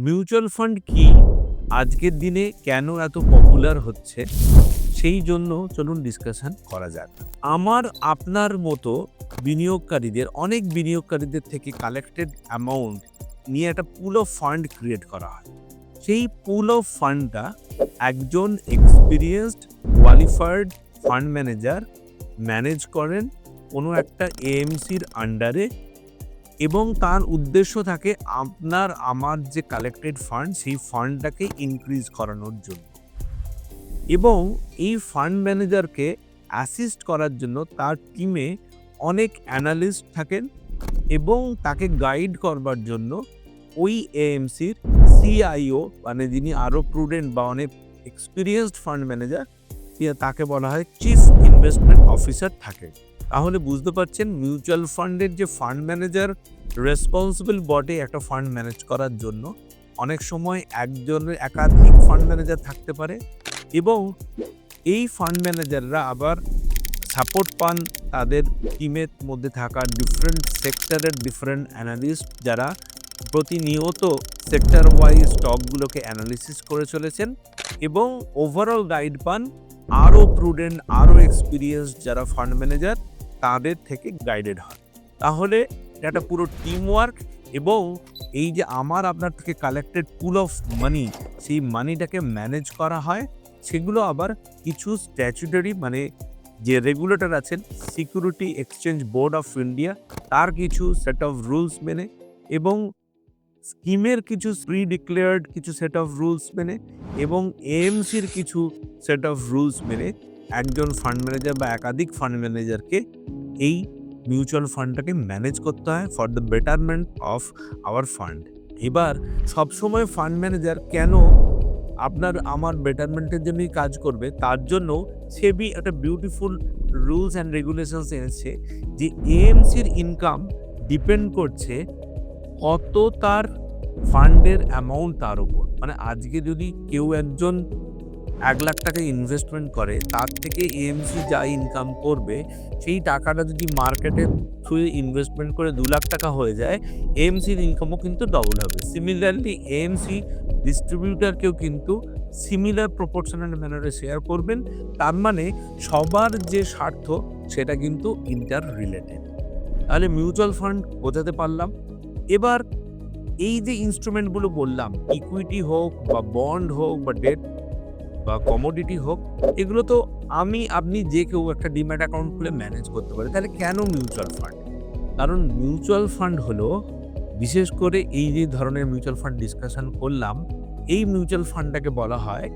Mutual fund কি? আজকের দিনে কেন এত পপুলার হচ্ছে? সেই জন্য চলুন ডিসকাশন করা যাক। আমার আপনার মতো বিনিয়োগকারীদের অনেক বিনিয়োগকারীদের থেকে কালেক্টেড অ্যামাউন্ট নিয়ে একটা পুল অফ ফান্ড ক্রিয়েট করা হয়। সেই পুল অফ ফান্ডটা একজন experienced qualified fund manager manage করেন কোনো একটা এএমসির আন্ডারে, এবং তার উদ্দেশ্য থাকে আপনার আমার যে কালেক্টেড ফান্ড সেই ফান্ডটাকে ইনক্রিজ করানোর জন্য। এবং এই ফান্ড ম্যানেজারকে অ্যাসিস্ট করার জন্য তার টিমে অনেক অ্যানালিস্ট থাকেন, এবং তাকে গাইড করবার জন্য ওই এএমসির সিআইও মানে যিনি আরও প্রুডেন্ট বা অনেক এক্সপিরিয়েন্সড ফান্ড ম্যানেজার, তাকে বলা হয় চিফ ইনভেস্টমেন্ট অফিসার থাকে। তাহলে বুঝতে পারছেন মিউচুয়াল ফান্ডের যে ফান্ড ম্যানেজার রেসপন্সিবল বটে একটা ফান্ড ম্যানেজ করার জন্য। অনেক সময় একজনের একাধিক ফান্ড ম্যানেজার থাকতে পারে, এবং এই ফান্ড ম্যানেজাররা আবার সাপোর্ট পান তাদের টিমের মধ্যে থাকা ডিফারেন্ট সেক্টরের ডিফারেন্ট অ্যানালিস্ট, যারা প্রতিনিয়ত সেক্টর ওয়াইজ স্টকগুলোকে অ্যানালিসিস করে চলেছেন, এবং ওভারঅল গাইড পান আরও প্রুডেন্ট আরও এক্সপিরিয়েন্স যারা ফান্ড ম্যানেজার তাদের থেকে গাইডেড হয়। তাহলে একটা পুরো টিম ওয়ার্ক, এবং এই যে আমার আপনার থেকে কালেক্টেড পুল অফ মানি, সেই মানিটাকে ম্যানেজ করা হয়। সেগুলো আবার কিছু স্ট্যাচুটারি মানে যে রেগুলেটর আছেন security exchange board of India, তার কিছু সেট অফ রুলস মেনে, এবং স্কিমের কিছু প্রি ডিক্লেয়ার্ড কিছু সেট অফ রুলস মেনে, এবং এএমসির কিছু সেট অফ রুলস মেনে একজন ফান্ড ম্যানেজার বা একাধিক ফান্ড ম্যানেজারকে এই মিউচুয়াল ফান্ডটাকে ম্যানেজ করতে হয় for the betterment of our fund. এবার সবসময় ফান্ড ম্যানেজার কেন আপনার আমার বেটারমেন্টের জন্যই কাজ করবে, তার জন্য সেবি একটা বিউটিফুল রুলস অ্যান্ড রেগুলেশনস এনেছে যে এএমসির ইনকাম ডিপেন্ড করছে কত তার ফান্ডের অ্যামাউন্ট তার উপর। মানে আজকে যদি কেউ একজন 1,00,000 টাকা ইনভেস্টমেন্ট করে, তার থেকে এএমসি যা ইনকাম করবে সেই টাকাটা যদি মার্কেটে থ্রুয়ে ইনভেস্টমেন্ট করে 2,00,000 টাকা হয়ে যায়, এএমসির ইনকামও কিন্তু ডবল হবে। সিমিলারলি এএমসি ডিস্ট্রিবিউটারকেও কিন্তু সিমিলার প্রপোর্শনাল ম্যানারে শেয়ার করবেন। তার মানে সবার যে স্বার্থ সেটা কিন্তু ইন্টার রিলেটেড। তাহলে মিউচুয়াল ফান্ড বোঝাতে পারলাম। এবার এই যে ইনস্ট্রুমেন্টগুলো বললাম, ইকুইটি হোক বা বন্ড হোক বা ডেট বা কমোডিটি হোক, এগুলো তো আপনি যে কেউ একটা ডিম্যাট অ্যাকাউন্ট খুলে ম্যানেজ করতে পারে। তাহলে কেন মিউচুয়াল ফান্ড? কারণ মিউচুয়াল ফান্ড হলো, বিশেষ করে এই যে ধরনের মিউচুয়াল ফান্ড ডিসকাশন করলাম, এই মিউচুয়াল ফান্ডটাকে বলা হয়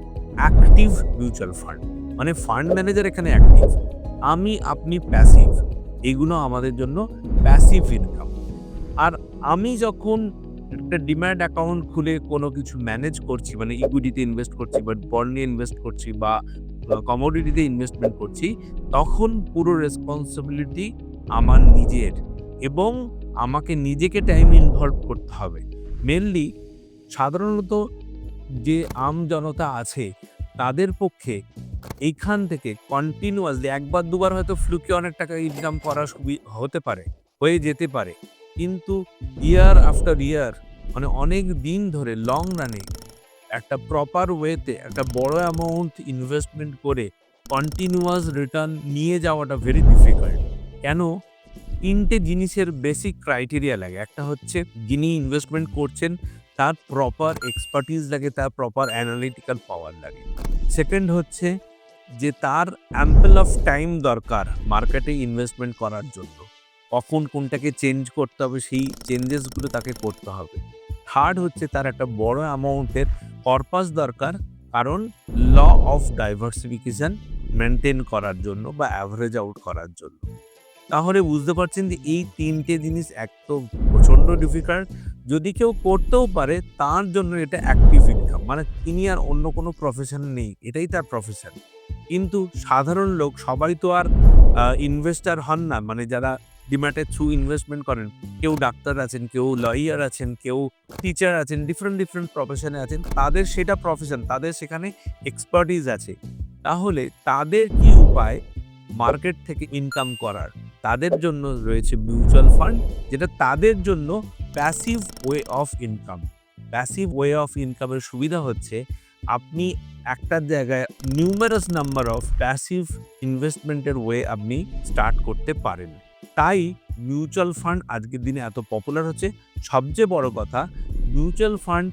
অ্যাক্টিভ মিউচুয়াল ফান্ড। মানে ফান্ড ম্যানেজার এখানে অ্যাক্টিভ, আপনি প্যাসিভ। এগুলো আমাদের জন্য প্যাসিভ ইনকাম। আর আমি যখন একটা ডিম্যাট অ্যাকাউন্ট খুলে কোনো কিছু ম্যানেজ করছি, মানে ইকুইটিতে ইনভেস্ট করছি বা বন্ডে ইনভেস্ট করছি বা কমোডিটিতে ইনভেস্টমেন্ট করছি, তখন পুরো রেসপন্সিবিলিটি আমার নিজের, এবং আমাকে নিজেকে টাইম ইনভলভ করতে হবে। মেনলি সাধারণত যে জনতা আছে তাদের পক্ষে এইখান থেকে কন্টিনিউয়াসলি একবার দুবার হয়তো ফ্লুকে অনেক টাকা ইনকাম করা হতে পারে, হয়ে যেতে পারে, কিন্তু ইয়ার আফটার ইয়ার মানে অনেক দিন ধরে লং রানে একটা প্রপার ওয়েতে একটা বড় অ্যামাউন্ট ইনভেস্টমেন্ট করে কন্টিনিউয়াস রিটার্ন নিয়ে যাওয়াটা ভেরি ডিফিকাল্ট। কেন? 3টে জিনিসের বেসিক ক্রাইটেরিয়া লাগে। একটা হচ্ছে যিনি ইনভেস্টমেন্ট করছেন তার প্রপার এক্সপার্টিস লাগে, তার প্রপার অ্যানালিটিক্যাল পাওয়ার লাগে। সেকেন্ড হচ্ছে যে তার অ্যাম্পল অফ টাইম দরকার মার্কেটে ইনভেস্টমেন্ট করার জন্য। কখন কোনটাকে চেঞ্জ করতে হবে সেই চেঞ্জেসগুলো তাকে করতে হবে। থার্ড হচ্ছে তার একটা বড় অ্যামাউন্টের কর্পাস দরকার, কারণ ল অফ ডাইভার্সিফিকেশন মেনটেন করার জন্য বা অ্যাভারেজ আউট করার জন্য। তাহলে বুঝতে পারছেন যে এই 3টে জিনিস এক তো প্রচণ্ড ডিফিকাল্ট। যদি কেউ করতেও পারে তার জন্য এটা অ্যাক্টিভ ইনকাম, মানে তিনি আর অন্য কোনো প্রফেশন নেই, এটাই তার প্রফেশন। কিন্তু সাধারণ লোক সবাই তো আর ইনভেস্টার হন না। মানে যারা ডিম্যাটের থ্রু ইনভেস্টমেন্ট করেন, কেউ ডাক্তার আছেন, কেউ লয়ার আছেন, কেউ টিচার আছেন, ডিফারেন্ট প্রফেশনে আছেন, তাদের সেটা প্রফেশন, তাদের সেখানে এক্সপার্টিস আছে। তাহলে তাদের কি উপায় মার্কেট থেকে ইনকাম করার? তাদের জন্য রয়েছে মিউচুয়াল ফান্ড, যেটা তাদের জন্য passive way of income. Passive way of ইনকামের সুবিধা হচ্ছে আপনি একটা জায়গায় নিউমারাস নাম্বার অফ প্যাসিভ ইনভেস্টমেন্টের ওয়ে আপনি স্টার্ট করতে পারেন। তাই মিউচুয়াল ফান্ড আজকের দিনে এত পপুলার হচ্ছে। সবচেয়ে বড় কথা, মিউচুয়াল ফান্ড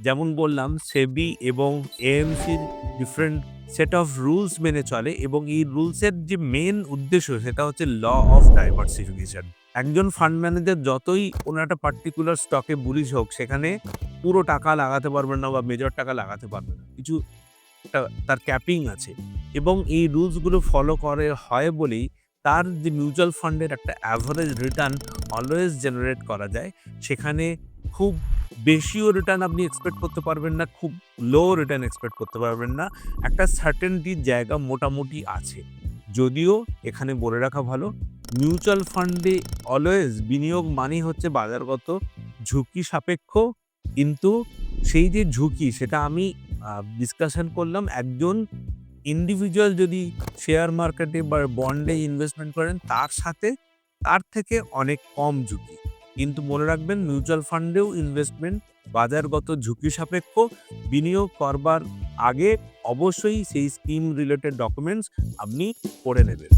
যেমন বললাম সেবি এবং এএমসির ডিফারেন্ট সেট অফ রুলস মেনে চলে এবং এই রুলসের যে মেন উদ্দেশ্য সেটা হচ্ছে ল অফ ডাইভার্সিফিকেশন। একজন ফান্ড ম্যানেজার যতই কোনো একটা পার্টিকুলার স্টকে বুলিশ হোক, সেখানে পুরো টাকা লাগাতে পারবেন না বা মেজর টাকা লাগাতে পারবেন না। কিছু তার ক্যাপিং আছে এবং এই রুলসগুলো ফলো করে হয় বলেই তার যে মিউচুয়াল ফান্ডের একটা অ্যাভারেজ রিটার্ন অলওয়েজ জেনারেট করা যায়। সেখানে খুব বেশিও রিটার্ন আপনি এক্সপেক্ট করতে পারবেন না, খুব লো রিটার্ন এক্সপেক্ট করতে পারবেন না। একটা সার্টেনটির জায়গা মোটামুটি আছে। যদিও এখানে বলে রাখা ভালো, মিউচুয়াল ফান্ডে অলওয়েজ বিনিয়োগ মানেই হচ্ছে বাজারগত ঝুঁকি সাপেক্ষ, কিন্তু সেই যে ঝুঁকি সেটা আমি ডিসকাশন করলাম একজন ইন্ডিভিজুয়াল যদি শেয়ার মার্কেটে বা বন্ডে ইনভেস্টমেন্ট করেন তার থেকে অনেক কম ঝুঁকি। কিন্তু মনে রাখবেন মিউচুয়াল ফান্ডেও ইনভেস্টমেন্ট বাজারগত ঝুঁকি সাপেক্ষ। বিনিয়োগ করবার আগে অবশ্যই সেই স্কিম রিলেটেড ডকুমেন্টস আপনি পড়ে নেবেন।